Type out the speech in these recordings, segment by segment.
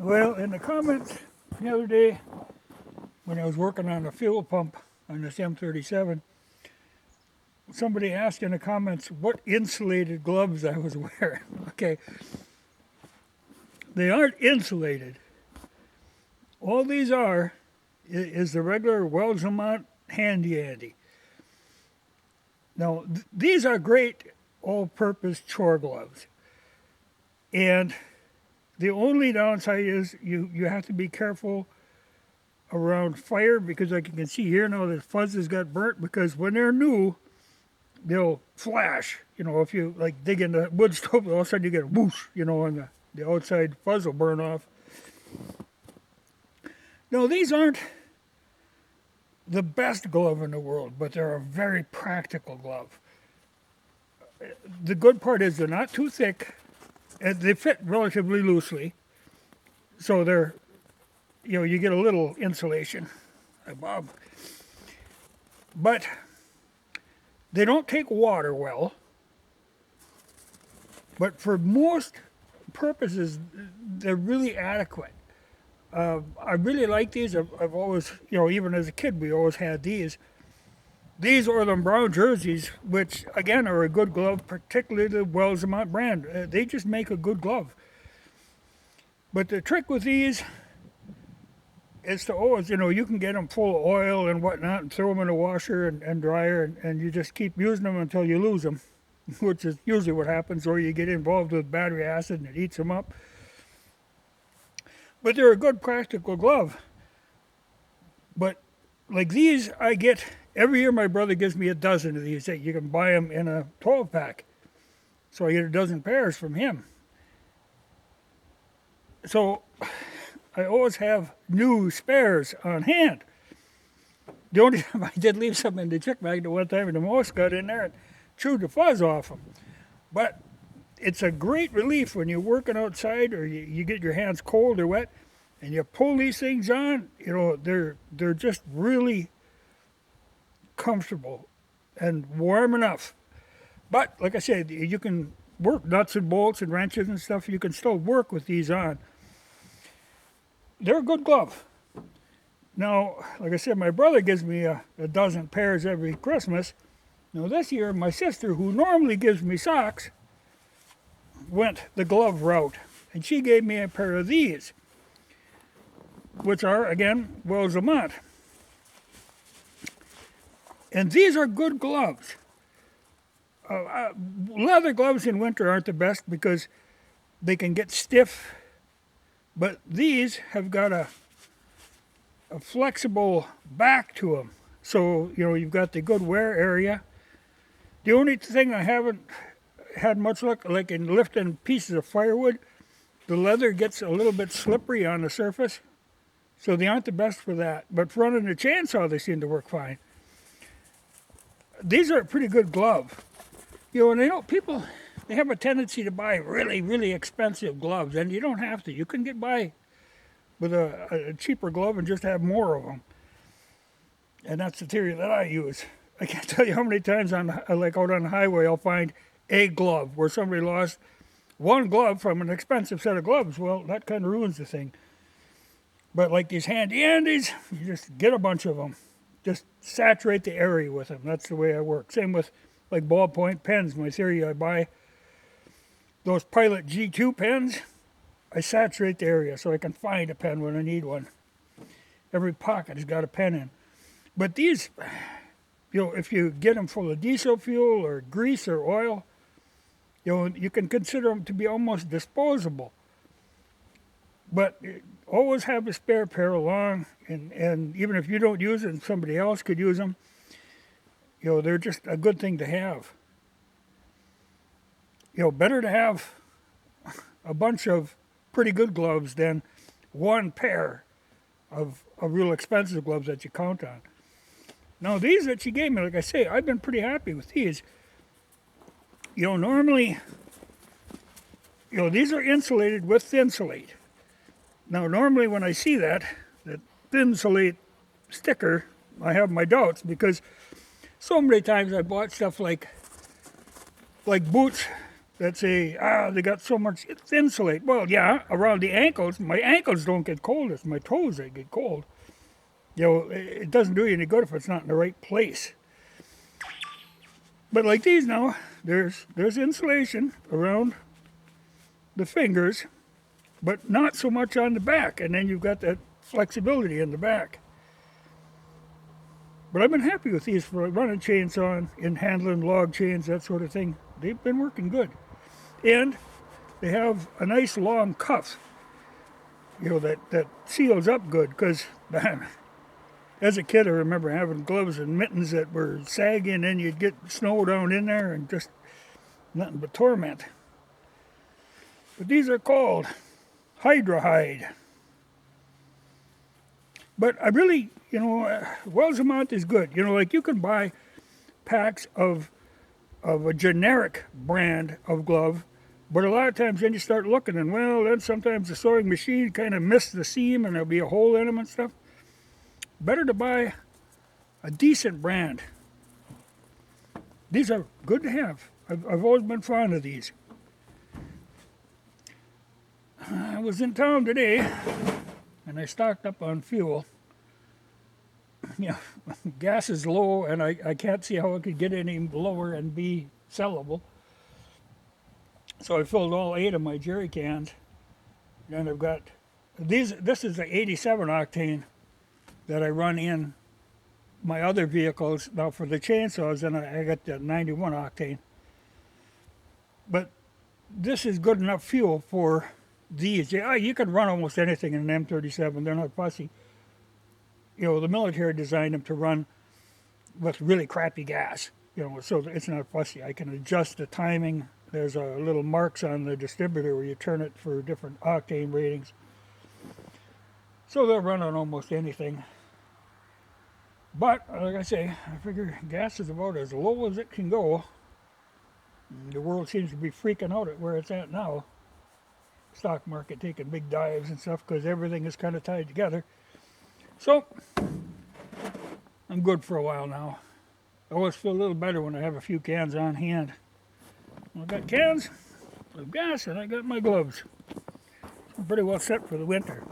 Well, in the comments the other day, when I was working on a fuel pump on this M37, somebody asked in the comments what insulated gloves I was wearing. Okay, they aren't insulated. All these are is the regular Lamont Handy Andy. Now, these are great all-purpose chore gloves. And the only downside is you have to be careful around fire because like you can see here now the fuzzes got burnt because when they're new, they'll flash. You know, if you like dig in the wood stove, all of a sudden you get a whoosh, you know, and the outside fuzz will burn off. No, these aren't the best glove in the world, but they're a very practical glove. The good part is they're not too thick, and they fit relatively loosely, so they're, you know, you get a little insulation above. But they don't take water well, but for most purposes, they're really adequate. I really like these. I've always, you know, even as a kid, we always had these. These or the brown jerseys, which again are a good glove, particularly the Lamont brand. They just make a good glove. But the trick with these is to always, you know, you can get them full of oil and whatnot and throw them in a washer and dryer, and you just keep using them until you lose them, which is usually what happens, or you get involved with battery acid and it eats them up. But they're a good practical glove. But like these, I get every year. My brother gives me a dozen of these. You can buy them in a 12-pack. So I get a dozen pairs from him. So I always have new spares on hand. The only time I did leave some in the chick bag, the one time the mouse got in there and chewed the fuzz off them. But it's a great relief when you're working outside or you get your hands cold or wet and you pull these things on, you know, they're just really comfortable and warm enough. But like I said, you can work nuts and bolts and wrenches and stuff. You can still work with these on. They're a good glove. Now, like I said, my brother gives me a dozen pairs every Christmas. Now this year, my sister, who normally gives me socks, went the glove route, and she gave me a pair of these, which are, again, Lamont. And these are good gloves. Leather gloves in winter aren't the best because they can get stiff, but these have got a flexible back to them. So, you know, you've got the good wear area. The only thing I haven't had much luck, like in lifting pieces of firewood, the leather gets a little bit slippery on the surface, so they aren't the best for that. But for running a chainsaw, they seem to work fine. These are a pretty good glove. You know, and I know people, they have a tendency to buy really, really expensive gloves, and you don't have to. You can get by with a cheaper glove and just have more of them. And that's the theory that I use. I can't tell you how many times like out on the highway, I'll find a glove where somebody lost one glove from an expensive set of gloves. Well, that kind of ruins the thing. But like these handy Andes, you just get a bunch of them. Just saturate the area with them. That's the way I work. Same with like ballpoint pens. My theory, I buy those Pilot G2 pens. I saturate the area so I can find a pen when I need one. Every pocket has got a pen in. But these, you know, if you get them full of diesel fuel or grease or oil, you know, you can consider them to be almost disposable. But always have a spare pair along, and even if you don't use it, somebody else could use them. You know, they're just a good thing to have. You know, better to have a bunch of pretty good gloves than one pair of real expensive gloves that you count on. Now, these that she gave me, like I say, I've been pretty happy with these. You know, normally, you know, these are insulated with Thinsulate. Now, normally when I see that Thinsulate sticker, I have my doubts because so many times I bought stuff like boots that say, they got so much insulate. Well, yeah, around the ankles. My ankles don't get cold. It's my toes that get cold. You know, it doesn't do you any good if it's not in the right place. But like these now, there's insulation around the fingers, but not so much on the back. And then you've got that flexibility in the back. But I've been happy with these for running chainsaw and handling log chains, that sort of thing. They've been working good. And they have a nice long cuff, you know, that seals up good. Because as a kid, I remember having gloves and mittens that were sagging, and you'd get snow down in there and just nothing but torment. But these are called Hydra-Hide. But I really, you know, Lamont is good. You know, like you can buy packs of a generic brand of glove, but a lot of times then you start looking and, well, then sometimes the sewing machine kind of missed the seam and there'll be a hole in them and stuff. Better to buy a decent brand. These are good to have. I've always been fond of these. I was in town today and I stocked up on fuel. Yeah, gas is low, and I can't see how it could get any lower and be sellable. So I filled all 8 of my jerry cans. And I've got these. This is the 87 octane that I run in my other vehicles. Now for the chainsaws, then I got the 91 octane. But this is good enough fuel for these. Yeah, you can run almost anything in an M37. They're not fussy. You know, the military designed them to run with really crappy gas. You know, so it's not fussy. I can adjust the timing. There's a little marks on the distributor where you turn it for different octane ratings. So they'll run on almost anything. But, like I say, I figure gas is about as low as it can go. The world seems to be freaking out at where it's at now. Stock market taking big dives and stuff because everything is kind of tied together. So, I'm good for a while now. I always feel a little better when I have a few cans on hand. I've got cans, I've gas, and I got my gloves. I'm pretty well set for the winter.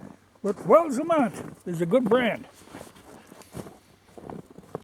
But Lamont is a good brand.